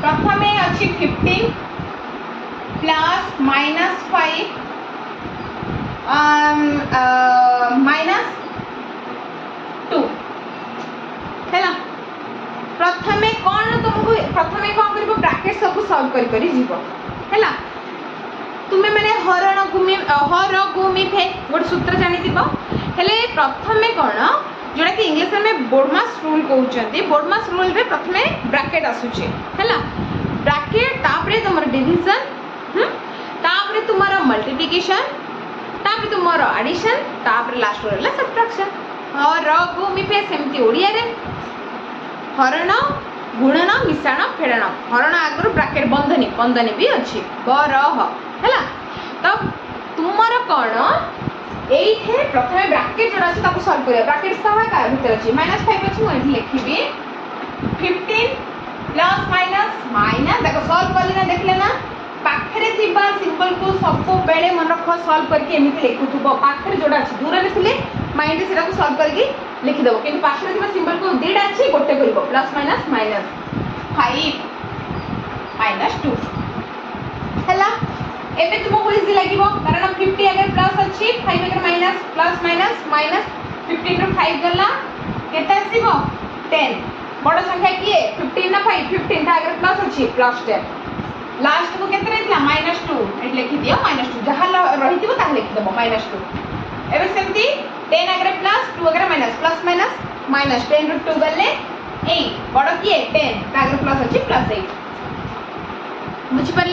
प्रथमे अच्छी 15 plus minus 5 minus 2 है प्रथमे कौन तुमको प्रथमे कौन कर ब्रैकेट सब सॉल्व कर जीव है तुम्हें मैंने हरण गुमी फे गोटे सूत्र जानी हेले प्रथमे कौन जोड़ा कि इंग्लिश में बोर्डमास रूल कहते बोर्डमास रूल रे प्रथमे ब्रैकेट आसुचे है ब्रैकेट तापरे तुमर डिवीजन तापरे तुमर मल्टीप्लिकेशन तापरे तुमर एडिशन तापरे लास्ट रहला सब्ट्रैक्शन हर गुमी फे सेमती ओडिया रे हरण गुणन मिश्रण फेड़न हरण आगर ब्रैकेट बंधनी बंधनी भी अच्छी बरह है तो तुमर कौन ये प्रथम ब्रैकेट जोड़ा अच्छे सल्व कर ब्रैकेट भर अच्छी -5 अच्छी मुझे लिखी 15 प्लस माइनस माइनस देख सल्व कली ना देखले ना पाखरे थिबा सिंबल को सब बेले मन रख सल्व करके एमती लिखुथुबो पाखरे जोड़ा अच्छी दूर रे थिले माइंड से सेटा को सल्व करके लिखि देबो किंतु पाखरे थिबा सिंबल को दीटा अच्छी गोटे करबो प्लस माइनस माइनस 5 माइनस 2 हैला एबे तुमको इजी लागिबो कारण 50 अगर प्लस अच्छी 5 अगर माइनस प्लस माइनस माइनस 15 रो 5 गला केते आसीबो 10 बड़ संख्या किए 15 ना 5 15 था अगर प्लस अच्छी प्लस 10 लास्ट को केते रहला -2 एट लिखि दियो -2 जहां रहितिबो ता लिखि देबो -2 एबे सेमती 10 अगर प्लस 2 अगर माइनस प्लस माइनस माइनस 10 रो 2 गले 8 बड़ किए 10 ता अगर प्लस अच्छी प्लस 8 बुझि